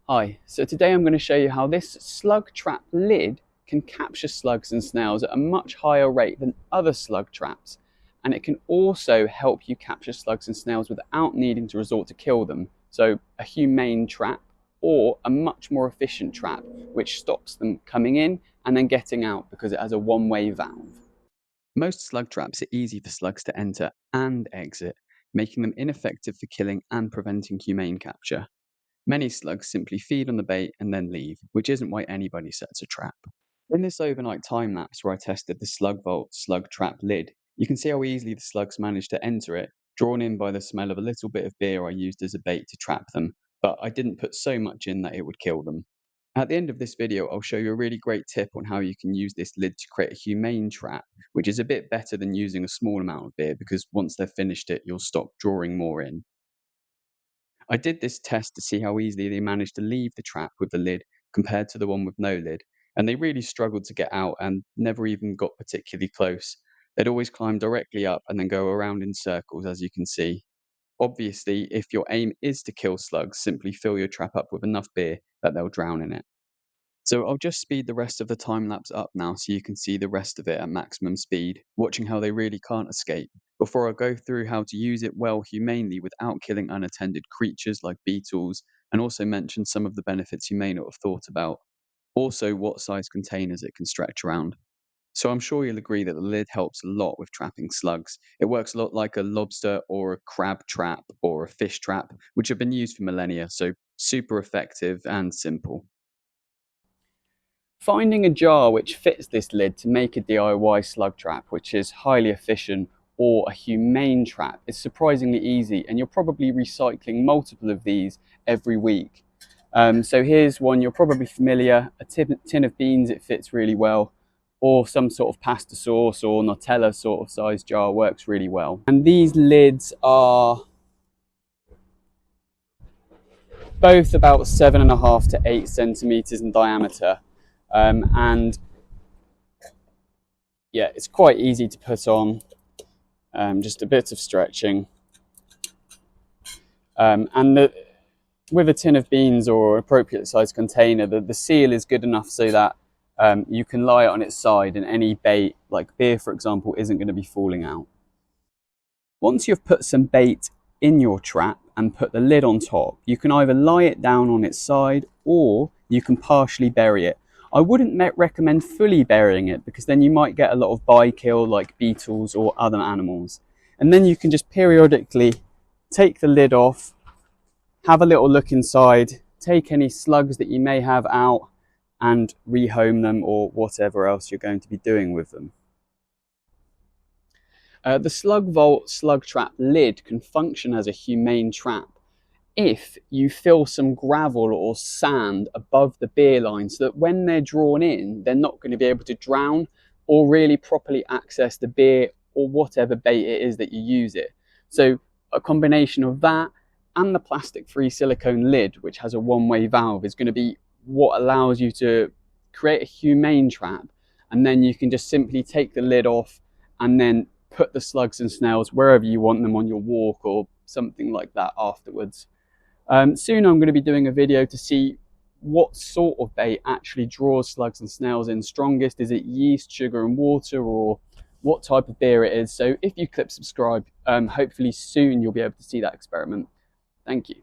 Hi, so today I'm going to show you how this slug trap lid can capture slugs and snails at a much higher rate than other slug traps, and it can also help you capture slugs and snails without needing to resort to kill them, so a humane trap or a much more efficient trap which stops them coming in and then getting out because it has a one-way valve. Most slug traps are easy for slugs to enter and exit, making them ineffective for killing and preventing humane capture. Many slugs simply feed on the bait and then leave, which isn't why anybody sets a trap. In this overnight time lapse where I tested the Slugvault slug trap lid, you can see how easily the slugs managed to enter it, drawn in by the smell of a little bit of beer I used as a bait to trap them, but I didn't put so much in that it would kill them. At the end of this video, I'll show you a really great tip on how you can use this lid to create a humane trap, which is a bit better than using a small amount of beer because once they've finished it, you'll stop drawing more in. I did this test to see how easily they managed to leave the trap with the lid compared to the one with no lid, and they really struggled to get out and never even got particularly close. They'd always climb directly up and then go around in circles, as you can see. Obviously, if your aim is to kill slugs, simply fill your trap up with enough beer that they'll drown in it. So I'll just speed the rest of the time lapse up now so you can see the rest of it at maximum speed, watching how they really can't escape, before I go through how to use it well humanely without killing unattended creatures like beetles, and also mention some of the benefits you may not have thought about. Also, what size containers it can stretch around. So I'm sure you'll agree that the lid helps a lot with trapping slugs. It works a lot like a lobster or a crab trap or a fish trap, which have been used for millennia, so super effective and simple. Finding a jar which fits this lid to make a DIY slug trap, which is highly efficient, or a humane trap, is surprisingly easy, and you're probably recycling multiple of these every week. So here's one you're probably familiar, a tin of beans, it fits really well, or some sort of pasta sauce or Nutella sort of size jar works really well. And these lids are both about 7.5 to 8 centimeters in diameter. And yeah, it's quite easy to put on, just a bit of stretching. With a tin of beans or appropriate size container, the seal is good enough so that you can lie it on its side and any bait, like beer for example, isn't going to be falling out. Once you've put some bait in your trap and put the lid on top, you can either lie it down on its side or you can partially bury it. I wouldn't recommend fully burying it because then you might get a lot of bykill like beetles or other animals. And then you can just periodically take the lid off, have a little look inside, take any slugs that you may have out and rehome them or whatever else you're going to be doing with them. The Slugvault slug trap lid can function as a humane trap if you fill some gravel or sand above the beer line so that when they're drawn in, they're not going to be able to drown or really properly access the beer or whatever bait it is that you use it. So a combination of that and the plastic-free silicone lid, which has a one-way valve, is going to be what allows you to create a humane trap. And then you can just simply take the lid off and then put the slugs and snails wherever you want them on your walk or something like that afterwards. Soon I'm going to be doing a video to see what sort of bait actually draws slugs and snails in strongest. Is it yeast, sugar and water, or what type of beer it is? So if you click subscribe, hopefully soon you'll be able to see that experiment. Thank you.